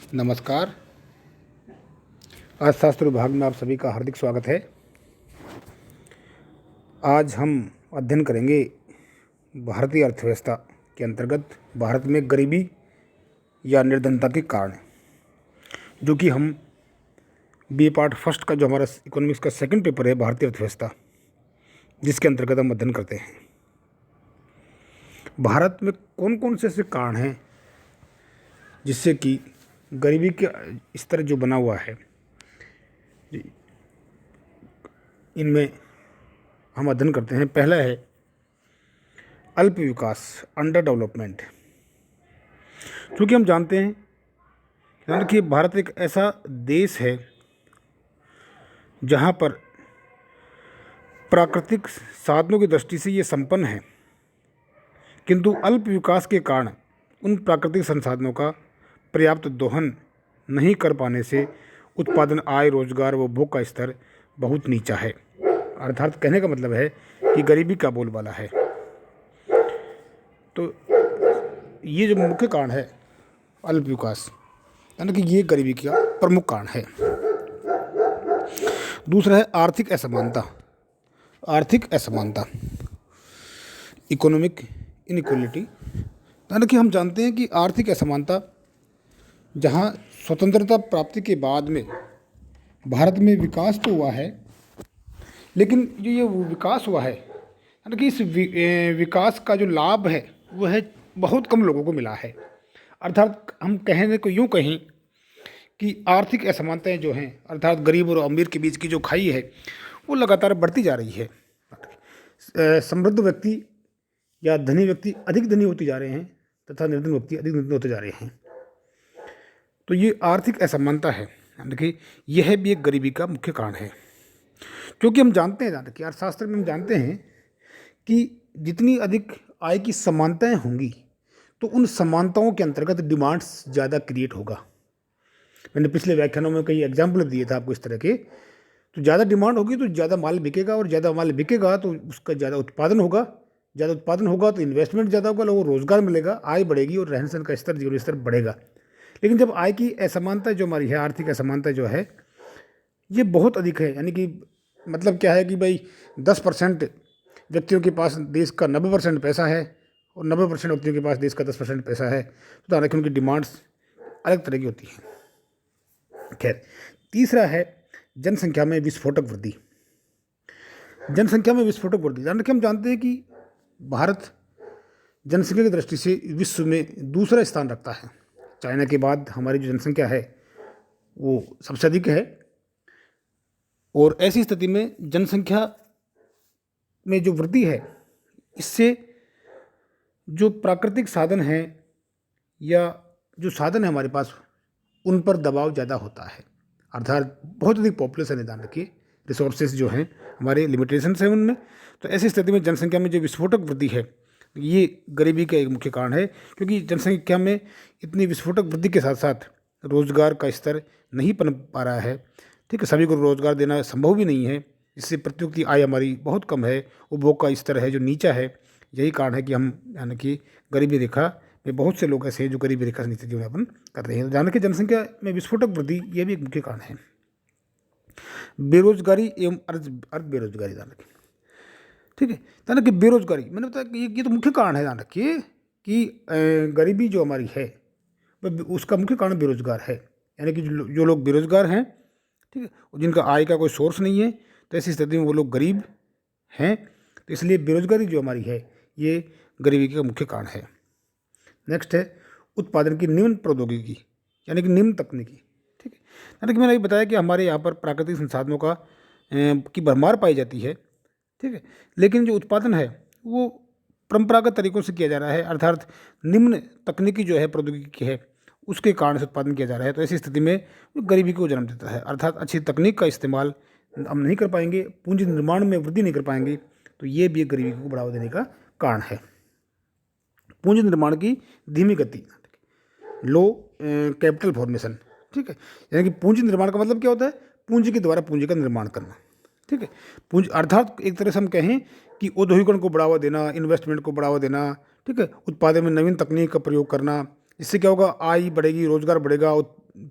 नमस्कार। अर्थशास्त्र विभाग में आप सभी का हार्दिक स्वागत है। आज हम अध्ययन करेंगे भारतीय अर्थव्यवस्था के अंतर्गत भारत में गरीबी या निर्धनता के कारण, जो कि हम बी पार्ट फर्स्ट का जो हमारा इकोनॉमिक्स का सेकंड पेपर है भारतीय अर्थव्यवस्था, जिसके अंतर्गत हम अध्ययन करते हैं। भारत में कौन कौन से ऐसे कारण हैं जिससे कि गरीबी के स्तर जो बना हुआ है, इनमें हम अध्ययन करते हैं। पहला है अल्प विकास, अंडर डेवलपमेंट। क्योंकि हम जानते हैं कि भारत एक ऐसा देश है जहाँ पर प्राकृतिक साधनों की दृष्टि से ये संपन्न है, किंतु अल्प विकास के कारण उन प्राकृतिक संसाधनों का पर्याप्त दोहन नहीं कर पाने से उत्पादन, आय, रोजगार व भोग का स्तर बहुत नीचा है। अर्थात कहने का मतलब है कि गरीबी का बोलबाला है। तो ये जो मुख्य कारण है अल्प विकास, यानी कि ये गरीबी का प्रमुख कारण है। दूसरा है आर्थिक असमानता। आर्थिक असमानता, इकोनॉमिक इनइक्वलिटी, यानी कि हम जानते हैं कि आर्थिक असमानता, जहाँ स्वतंत्रता प्राप्ति के बाद में भारत में विकास तो हुआ है, लेकिन जो ये विकास हुआ है, यानी कि इस विकास का जो लाभ है वह है बहुत कम लोगों को मिला है। अर्थात हम कहने को यूँ कहें कि आर्थिक असमानताएं जो हैं, अर्थात गरीब और अमीर के बीच की जो खाई है, वो लगातार बढ़ती जा रही है। समृद्ध व्यक्ति या धनी व्यक्ति अधिक धनी होते जा रहे हैं तथा निर्धन व्यक्ति अधिक निर्धन होते जा रहे हैं। तो ये आर्थिक असमानता है, यानी कि यह भी एक गरीबी का मुख्य कारण है। क्योंकि हम जानते हैं, कि अर्थशास्त्र में हम जानते हैं कि जितनी अधिक आय की समानताएं होंगी तो उन समानताओं के अंतर्गत डिमांड्स ज़्यादा क्रिएट होगा। मैंने पिछले व्याख्यानों में कई एग्जाम्पल दिए थे आपको इस तरह के। तो ज़्यादा डिमांड होगी तो ज़्यादा माल बिकेगा, और ज़्यादा माल बिकेगा तो उसका ज़्यादा उत्पादन होगा। ज़्यादा उत्पादन होगा तो इन्वेस्टमेंट ज़्यादा होगा, लोगों को रोज़गार मिलेगा, आय बढ़ेगी और रहन सहन का स्तर, जीवन स्तर बढ़ेगा। लेकिन जब आय की असमानता जो हमारी है, आर्थिक असमानता जो है, ये बहुत अधिक है। यानी कि मतलब क्या है कि भाई 10% व्यक्तियों के पास देश का 90% पैसा है और 90% व्यक्तियों के पास देश का 10% पैसा है, तो हालांकि उनकी डिमांड्स अलग तरह की होती हैं। खैर, तीसरा है जनसंख्या में विस्फोटक वृद्धि। जनसंख्या में विस्फोटक वृद्धि, यानी कि हम जानते हैं कि भारत जनसंख्या की दृष्टि से विश्व में दूसरा स्थान रखता है। चाइना के बाद हमारी जो जनसंख्या है वो सबसे अधिक है। और ऐसी स्थिति में जनसंख्या में जो वृद्धि है, इससे जो प्राकृतिक साधन हैं या जो साधन है हमारे पास, उन पर दबाव ज़्यादा होता है। अर्थात बहुत अधिक पॉपुलेशन है, ध्यान रखिए, रिसोर्सेज जो हैं हमारे लिमिटेशंस हैं उनमें। तो ऐसी स्थिति में जनसंख्या में जो विस्फोटक वृद्धि है, ये गरीबी का एक मुख्य कारण है। क्योंकि जनसंख्या में इतनी विस्फोटक वृद्धि के साथ साथ रोजगार का स्तर नहीं पनप पा रहा है। ठीक है, सभी को रोजगार देना संभव भी नहीं है, इससे प्रति व्यक्ति आय हमारी बहुत कम है, उपभोग का स्तर है जो नीचा है। यही कारण है कि हम, यानी कि गरीबी रेखा में बहुत से लोग ऐसे हैं जो गरीबी रेखा से नीचे जीवन यापन कर रहे हैं। यानी कि जनसंख्या में विस्फोटक वृद्धि ये भी एक मुख्य कारण है। बेरोजगारी एवं अर्ध बेरोजगारी, ध्यान रखिए। ठीक है, यानी कि बेरोजगारी, मैंने बताया कि ये तो मुख्य कारण है। ध्यान रखिए कि गरीबी जो हमारी है वह, उसका मुख्य कारण बेरोजगार है। यानी कि जो लोग बेरोजगार हैं, ठीक है, और जिनका आय का कोई सोर्स नहीं है, तो ऐसी स्थिति में वो लोग गरीब हैं। तो इसलिए बेरोजगारी जो हमारी है, ये गरीबी का मुख्य कारण है। नेक्स्ट है उत्पादन की निम्न प्रौद्योगिकी, यानी कि निम्न तकनीकी। ठीक है, यानी कि मैंने ये बताया कि हमारे यहाँ पर प्राकृतिक संसाधनों का की भरमार पाई जाती है। ठीक है, लेकिन जो उत्पादन है वो परंपरागत तरीकों से किया जा रहा है, अर्थात निम्न तकनीकी जो है प्रौद्योगिकी है, उसके कारण से उत्पादन किया जा रहा है। तो ऐसी स्थिति में वो गरीबी को जन्म देता है। अर्थात अच्छी तकनीक का इस्तेमाल हम नहीं कर पाएंगे, पूंजी निर्माण में वृद्धि नहीं कर पाएंगे, तो ये भी एक गरीबी को बढ़ावा देने का कारण है। पूंजी निर्माण की धीमी गति, लो कैपिटल फॉर्मेशन। ठीक है, यानी कि पूंजी निर्माण का मतलब क्या होता है? पूंजी के द्वारा पूंजी का निर्माण करना। ठीक है, पूंजी अर्थात एक तरह से हम कहें कि औद्योगिकरण को बढ़ावा देना, इन्वेस्टमेंट को बढ़ावा देना। ठीक है, उत्पादन में नवीन तकनीक का प्रयोग करना, इससे क्या होगा? आय बढ़ेगी, रोजगार बढ़ेगा,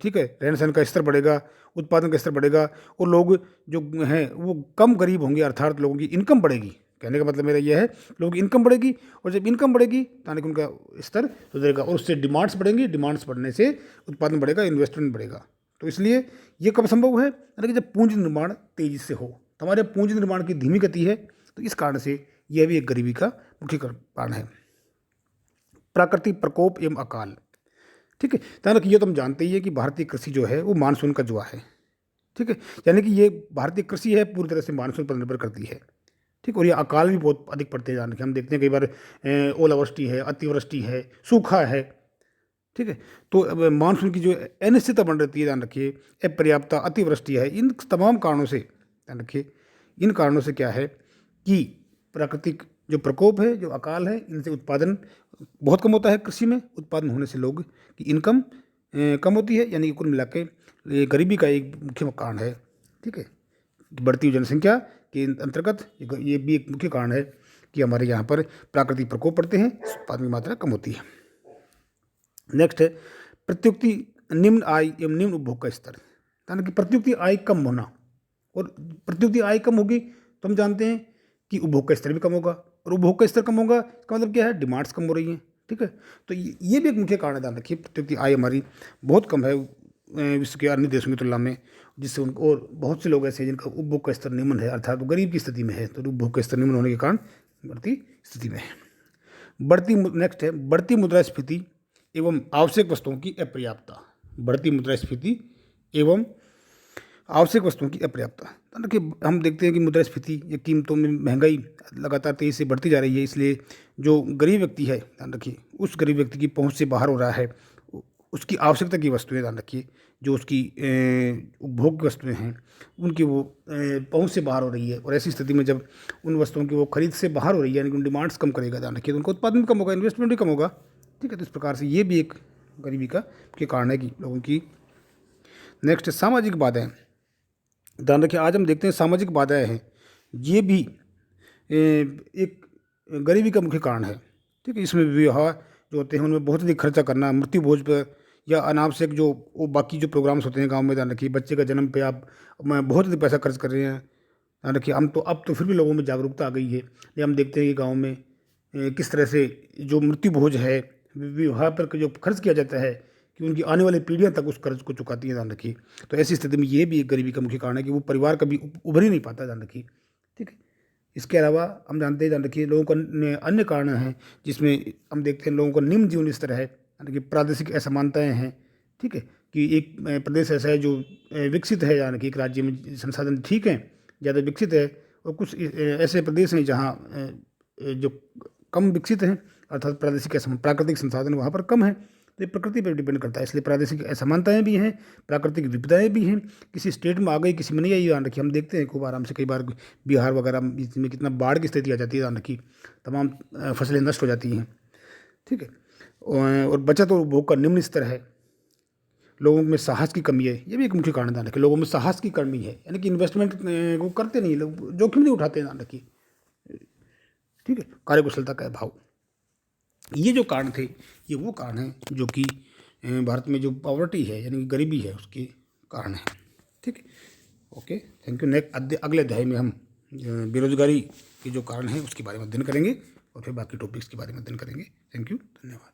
ठीक है, रहन सहन का स्तर बढ़ेगा, उत्पादन का स्तर बढ़ेगा, और लोग जो हैं वो कम गरीब होंगे, अर्थात लोगों की इनकम बढ़ेगी। कहने का मतलब मेरा यह है, लोगों की इनकम बढ़ेगी, और जब इनकम बढ़ेगी तो यानी कि उनका स्तर सुधरेगा, और उससे डिमांड्स बढ़ेंगी, डिमांड्स बढ़ने से उत्पादन बढ़ेगा, इन्वेस्टमेंट बढ़ेगा। तो इसलिए ये कब संभव है, यानी कि जब पूंजी निर्माण तेजी से हो। तो हमारे पूंजी निर्माण की धीमी गति है, तो इस कारण से यह भी एक गरीबी का मुख्य कारण है। प्राकृतिक प्रकोप एवं अकाल, ठीक है, ध्यान रखिए, तो हम जानते ही है कि भारतीय कृषि जो है वो मानसून का जुआ है, ठीक है, यानी कि ये भारतीय कृषि है पूरी तरह से मानसून पर निर्भर करती है, ठीक। और ये अकाल भी बहुत अधिक पड़ते हैं, ध्यान रखिए, हम देखते हैं कई बार ओलावृष्टि है, अतिवृष्टि है, सूखा है, ठीक है। तो अब मानसून की जो अनिश्चितता बन रहती है, ध्यान रखिए, अपर्याप्तता, अतिवृष्टि है, इन तमाम कारणों से, ध्यान रखिए, इन कारणों से क्या है कि प्राकृतिक जो प्रकोप है, जो अकाल है, इनसे उत्पादन बहुत कम होता है। कृषि में उत्पादन होने से लोग की इनकम कम होती है, यानी कि कुल मिला के ये गरीबी का एक मुख्य कारण है, ठीक है। बढ़ती हुई जनसंख्या के अंतर्गत ये भी एक मुख्य कारण है कि हमारे यहाँ पर प्राकृतिक प्रकोप पड़ते हैं, उत्पादन की मात्रा कम होती है। नेक्स्ट है प्रत्युक्ति निम्न आय एवं निम्न उपभोग का स्तर, यानी कि प्रत्युक्ति आय कम होना, और प्रत्युक्ति आय कम होगी तो हम जानते हैं कि उपभोग का स्तर भी कम होगा, और उपभोग का स्तर कम होगा इसका मतलब क्या है, डिमांड्स कम हो रही हैं, ठीक है। तो ये भी एक मुख्य कारण है, ध्यान रखिए, प्रत्युक्ति आय हमारी बहुत कम है विश्व के अन्य देशों की तुलना में, जिससे उनको, और बहुत से लोग ऐसे हैं जिनका उपभोग का स्तर निम्न है, अर्थात वो गरीब की स्थिति में है, तो उपभोग का स्तर निम्न होने के कारण बढ़ती स्थिति में है। नेक्स्ट है बढ़ती मुद्रास्फीति एवं आवश्यक वस्तुओं की अपर्याप्तता, बढ़ती मुद्रास्फीति एवं आवश्यक वस्तुओं की अपर्याप्तता। देखिए, हम देखते हैं कि मुद्रास्फीति या कीमतों में महंगाई लगातार तेजी से बढ़ती जा रही है, इसलिए जो गरीब व्यक्ति है, ध्यान रखिए, उस गरीब व्यक्ति की पहुंच से बाहर हो रहा है, उसकी आवश्यकता की वस्तुएं, ध्यान रखिए, जो उसकी उपभोग की वस्तुएं हैं उनकी वो पहुंच से बाहर हो रही है, और ऐसी स्थिति में जब उन वस्तुओं की वो खरीद से बाहर हो रही है, यानी कि उन डिमांड्स कम करेगा, ध्यान रखिए, तो उनका उत्पादन भी कम होगा, इन्वेस्टमेंट भी कम होगा, ठीक है। तो इस प्रकार से ये भी एक गरीबी का के कारण है कि लोगों की। नेक्स्ट सामाजिक बाधाएं, ध्यान रखिए, आज हम देखते हैं सामाजिक बाधाएं हैं, ये भी एक गरीबी का मुख्य कारण है, ठीक है। इसमें विवाह जो होते हैं उनमें बहुत अधिक खर्चा करना, मृत्यु भोज पर या अनावश्यक जो वो बाकी जो प्रोग्राम्स होते हैं गांव में, ध्यान रखिए, बच्चे का जन्म पे आप बहुत अधिक पैसा खर्च कर रहे हैं, ध्यान रखिए। हम तो अब तो फिर भी लोगों में जागरूकता आ गई है, ये हम देखते हैं कि गाँव में किस तरह से जो मृत्यु भोज है, विवाह पर जो खर्च किया जाता है, कि उनकी आने वाली पीढ़ियां तक उस कर्ज को चुकाती हैं, ध्यान रखिए। तो ऐसी स्थिति में ये भी एक गरीबी का मुख्य कारण है कि वो परिवार कभी उभर ही नहीं पाता, ध्यान रखिए, ठीक है। इसके अलावा हम जानते हैं, ध्यान रखिए, लोगों का अन्य कारण हैं जिसमें हम देखते हैं लोगों का निम्न जीवन स्तर है, यानी कि प्रादेशिक असमानताएं हैं, ठीक है, कि एक प्रदेश ऐसा है जो विकसित है, यानी कि एक राज्य में संसाधन ठीक हैं, ज़्यादा विकसित है, और कुछ ऐसे प्रदेश हैं जहाँ जो कम विकसित हैं, अर्थात प्राकृतिक संसाधन वहाँ पर कम है। तो ये प्रकृति पर डिपेंड करता है, इसलिए प्रादेशिक असमानताएं भी हैं, प्राकृतिक विपदाएं भी हैं, किसी स्टेट में आ गई, किसी में नहीं आई, ध्यान रखिए। हम देखते हैं खूब आराम से, कई बार बिहार वगैरह में कितना बाढ़ की स्थिति आ जाती है, ध्यान रखिए, तमाम फसलें नष्ट हो जाती हैं, ठीक है। और बचत और उपभोग का निम्न स्तर है, लोगों में साहस की कमी है, ये भी एक मुख्य कारण, ध्यान रखिए, लोगों में साहस की कमी है, यानी कि इन्वेस्टमेंट वो करते नहीं, लोग जोखिम नहीं उठाते, ध्यान रखिए, ठीक है। कार्यकुशलता का अभाव, ये जो कारण थे, ये वो कारण हैं जो कि भारत में जो पॉवर्टी है, यानी कि गरीबी है, उसके कारण है, ठीक है। Okay, thank you. नेक्स्ट अगले अध्याय में हम बेरोजगारी के जो कारण हैं उसके बारे में अध्ययन करेंगे, और फिर बाकी टॉपिक्स के बारे में अध्ययन करेंगे। थैंक यू, धन्यवाद।